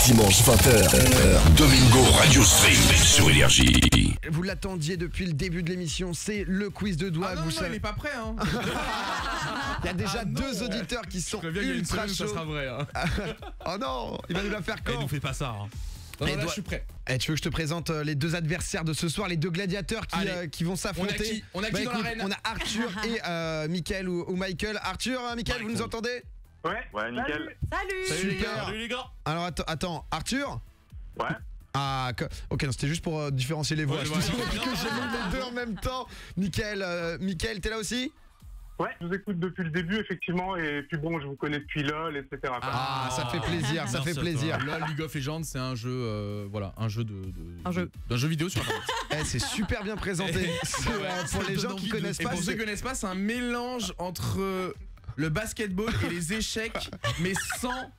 Dimanche 20h, Domingo Radio Stream sur Énergie. Vous l'attendiez depuis le début de l'émission, c'est le quiz de Douag. Ah non, il est pas prêt hein. Il y a déjà deux auditeurs qui sont ultra chauds. Ça sera vrai hein. Oh non, il va nous la faire quand? Il nous fait pas ça hein. Non, là, je suis prêt. Tu veux que je te présente les deux adversaires de ce soir, les deux gladiateurs qui vont s'affronter? On a qui dans l'arène? On a Arthur et Mickaël ou Michael. Arthur, Mickaël, vous nous entendez? Ouais, nickel. Salut. Super. Salut les gars. Alors attends, Arthur? Ouais. Ah, ok, non, c'était juste pour différencier les voix. Ouais, Je ouais, suis ouais, que j'ai mis les deux en même temps. Mickaël, t'es là aussi? Ouais, je vous écoute depuis le début, effectivement, et puis bon, je vous connais depuis LoL, etc. Ah, ça fait plaisir, ça fait plaisir. LoL, League of Legends, c'est un jeu, un jeu d'un jeu vidéo sur Internet. C'est super bien présenté. Pour les gens qui connaissent Et pas, pour ceux qui connaissent pas, c'est un mélange entre le basketball et les échecs, mais sans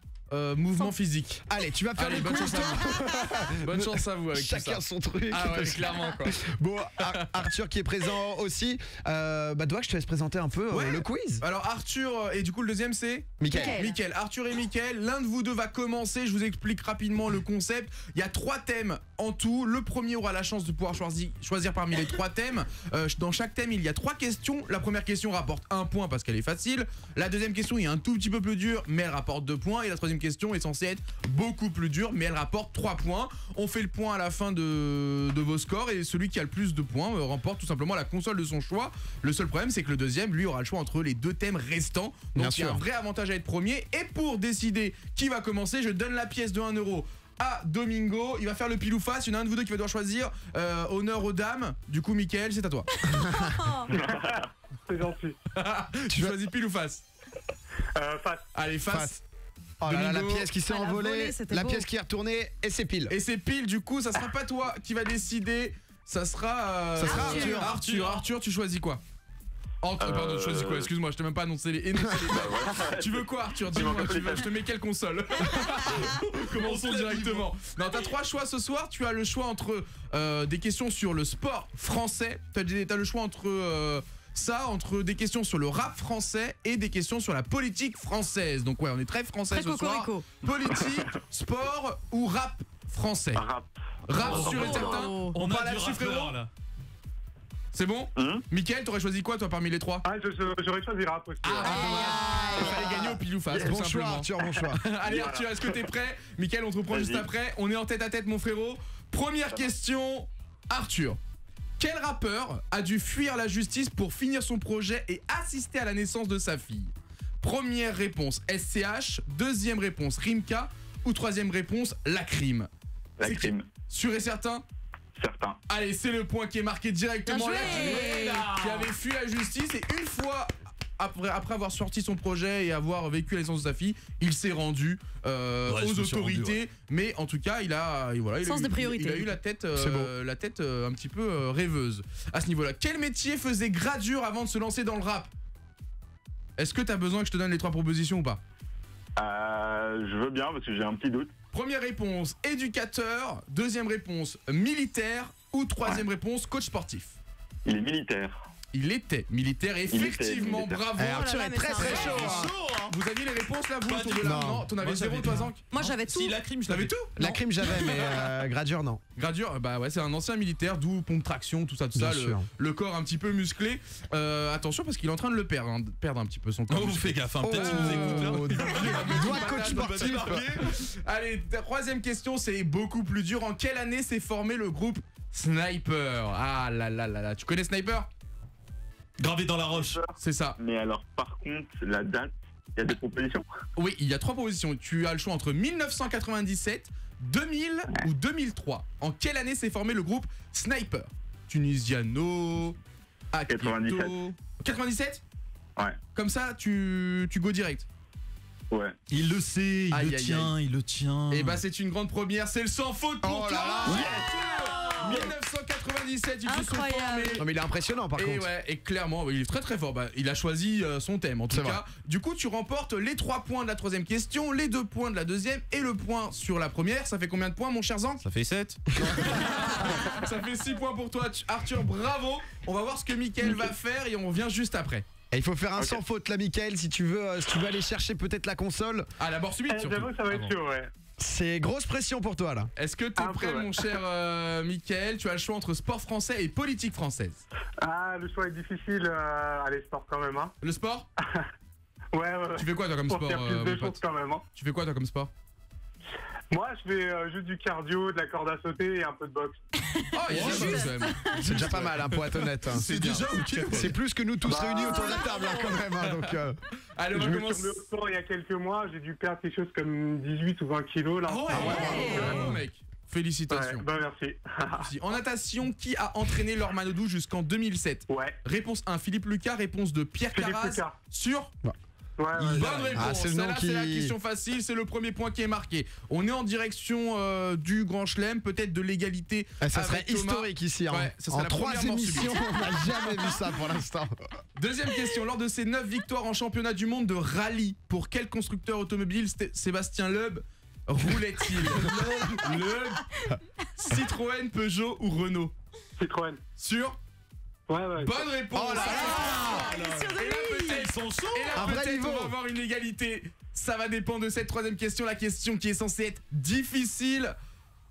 mouvement physique. Allez, tu vas faire les bonne coups, chance à vous. Bonne chance à vous avec tout chacun ça. son truc. Ah ouais, clairement quoi. Bon, Arthur qui est présent aussi. Doig, je te laisse présenter un peu le quiz. Alors Arthur, et du coup le deuxième c'est Mickaël. Arthur et Mickaël, l'un de vous deux va commencer, je vous explique rapidement le concept. Il y a 3 thèmes en tout, le premier aura la chance de pouvoir choisir parmi les 3 thèmes. Dans chaque thème il y a 3 questions, la première question rapporte 1 point parce qu'elle est facile. La deuxième question est un tout petit peu plus dure mais elle rapporte 2 points. Et la troisième question est censée être beaucoup plus dure mais elle rapporte 3 points. On fait le point à la fin de vos scores et celui qui a le plus de points remporte tout simplement la console de son choix. Le seul problème c'est que le deuxième lui aura le choix entre les 2 thèmes restants. Donc il y a un vrai avantage à être premier. Et pour décider qui va commencer, je donne la pièce de 1 euro à Domingo. Il va faire le pile ou face. Il y en a un de vous deux qui va devoir choisir. Honneur aux dames. Du coup Mickaël, c'est à toi. C'est gentil. Tu choisis pile ou face? Face. Allez, face. Oh là là, la Domingo. pièce qui s'est envolée, la pièce qui est retournée et c'est pile. Et c'est pile, du coup, ça sera pas toi qui va décider. Ça sera Arthur, tu choisis quoi? Pardon, tu choisis quoi? Excuse-moi, je t'ai même pas annoncé les. Tu veux quoi, Arthur? Dis-moi, je te mets quelle console? Commençons directement. Non, t'as 3 choix ce soir. Tu as le choix entre des questions sur le sport français. T'as le choix entre entre des questions sur le rap français et des questions sur la politique française. Donc ouais, on est très français ce soir. Politique, sport ou rap français? Rap sûr et certain. On parle a du là-dessus, frérot. rappeur là. C'est bon? Mickaël, t'aurais choisi quoi toi parmi les 3? Ah, j'aurais choisi rap aussi. Il fallait gagner au pile ou face, tout Bon choix, simplement. Arthur, bon choix. Allez Arthur, est-ce que t'es prêt? Mickaël, on te reprend juste après. On est en tête à tête mon frérot. Première question, Arthur. Quel rappeur a dû fuir la justice pour finir son projet et assister à la naissance de sa fille? Première réponse, SCH. Deuxième réponse, Rimka. Ou troisième réponse, Lacrim. Lacrim. Sûr et certain? Certain. Allez, c'est le point qui est marqué directement. Bien Lacrim, qui avait fui la justice et une fois après avoir sorti son projet et avoir vécu la naissance de sa fille, il s'est rendu aux autorités. Mais en tout cas, il a eu la tête, un petit peu rêveuse à ce niveau-là. Quel métier faisait Gradure avant de se lancer dans le rap? Est-ce que t'as besoin que je te donne les 3 propositions ou pas? Je veux bien parce que j'ai un petit doute. Première réponse, éducateur. Deuxième réponse, militaire. Ou troisième réponse, coach sportif. Il est militaire. Il était militaire, effectivement, bravo. Arthur est très très chaud. Vous aviez les réponses là, vous, autour de la... Non, t'en avais 0, toi, Zank? Moi j'avais tout. Si, Lacrim, je T'avais l'avais tout? Lacrim j'avais, mais Gradure non. Gradure, bah ouais, c'est un ancien militaire, d'où pompe traction, tout ça, le corps un petit peu musclé. Attention parce qu'il est en train de le perdre un petit peu son corps. Oh, fais gaffe, hein, peut-être qu'il nous écoute là. Doigt coach sportif. Allez, troisième question, c'est beaucoup plus dur. En quelle année s'est formé le groupe Sniper? Ah là là là là, tu connais Sniper? Gravé dans la roche. C'est ça. Mais alors, par contre, la date, il y a des propositions? Oui, il y a 3 propositions. Tu as le choix entre 1997, 2000 ou 2003. En quelle année s'est formé le groupe Sniper? Tunisiano, Akito. 97. 97? Ouais. Comme ça, tu go direct. Ouais. Il le sait, il le tient. Et bah c'est une grande première, c'est le sans faute pour toi. 1997, ils se sont formés. Non mais il est impressionnant par contre. Ouais, et clairement, il est très très fort. Bah, il a choisi son thème en tout cas. Du coup, tu remportes les 3 points de la troisième question, les 2 points de la deuxième et le point sur la première. Ça fait combien de points, mon cher Zank? Ça fait 7. Ça fait 6 points pour toi, Arthur, bravo. On va voir ce que Mickaël va faire et on revient juste après. Et il faut faire un sans faute là, Mickaël, si tu veux aller chercher peut-être la console. Ah, la mort subite surtout. J'avoue, ça va être chaud, ouais. C'est grosse pression pour toi là. Est-ce que t'es prêt, mon cher Mickaël? Tu as le choix entre sport français et politique française. Ah, le choix est difficile. Allez, sport quand même, hein. Le sport? Ouais. Tu fais quoi toi comme Pour sport, faire plus mon de pote choses quand même, hein. Tu fais quoi toi comme sport? Moi, je fais juste du cardio, de la corde à sauter et un peu de boxe. Oh, il y a des choses, quand même. C'est déjà pas mal hein, pour être honnête. Hein. C'est déjà ok. C'est plus que nous tous réunis autour de la table hein, quand même. Hein, donc, Allez, on Je va me suis commencer. remis au sport il y a quelques mois. J'ai dû perdre quelque chose comme 18 ou 20 kilos là. Ah ouais, bravo, mec. Félicitations. Ouais, bah merci. En natation, qui a entraîné Laure Manodou jusqu'en 2007? Ouais. Réponse 1, Philippe Lucas. Réponse 2, Pierre Philippe Carraz. Lucas. Sûr? Ouais. Bonne réponse. Ah, c'est le nom Celle-là, qui- c'est la question facile. C'est le premier point qui est marqué. On est en direction du Grand Chelem, peut-être de l'égalité. ça serait avec Thomas. historique ici. Hein. Ouais, ça serait En la 3 première mort émissions, subite. on n'a jamais vu ça pour l'instant. Deuxième question. Lors de ses 9 victoires en championnat du monde de rallye, pour quel constructeur automobile Sébastien Loeb roulait-il? Loeb, Citroën, Peugeot ou Renault? Citroën. Sûr? Ouais. Bonne réponse. Oh là là. Et là, peut-être, Ils sont chauds. et là, Un vrai peut-être niveau. on va avoir une égalité. Ça va dépendre de cette troisième question. La question qui est censée être difficile.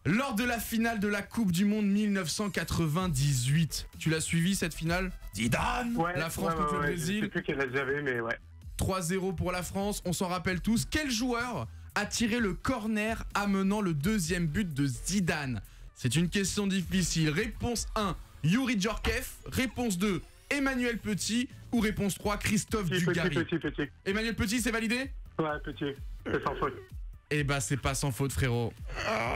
Lors de la finale de la Coupe du Monde 1998, tu l'as suivi cette finale? Zidane. Ouais. La France contre le Brésil. Je sais plus quel âge j'avais, mais ouais. 3-0 pour la France, on s'en rappelle tous. Quel joueur a tiré le corner amenant le deuxième but de Zidane? C'est une question difficile. Réponse 1, Youri Djorkaeff. Réponse 2, Emmanuel Petit. Ou réponse 3, Christophe Dugarry. Petit. Emmanuel Petit, c'est validé? Ouais, petit. C'est sans faute. Eh bah c'est pas sans faute, frérot.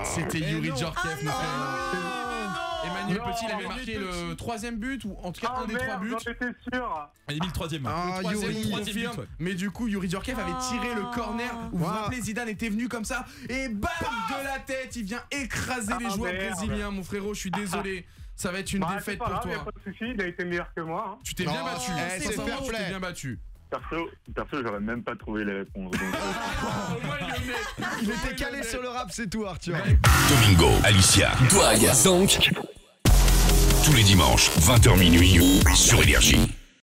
C'était Youri Djorkaeff, mon frère. Emmanuel Non, Petit, il avait Emmanuel marqué le troisième but, ou en tout cas Ah un des 3 merde, buts. j'en étais sûr. Il a mis le troisième. Ah, Troisième, Youri. on confirme. Mais du coup, Youri Djorkaeff avait tiré le corner. Vous vous Wow. rappelez, Zidane était venu comme ça et bam de la tête, il vient écraser les joueurs merde. brésiliens, mon frérot. Je suis désolé. Ça va être une Bah, c'est défaite pas pour grave, y a toi. pas de souci, il a été meilleur que moi. Hein. Tu t'es bien Non, battu. c'est Sincèrement, fair tu t'es play. bien battu. Perso, j'aurais même pas trouvé les réponses. Donc, Au moins, il est honnête. Il était calé sur le rap, c'est tout Arthur. Domingo, Alicia, Douag, 5. Tous les dimanches, 20h minuit, sur Énergie.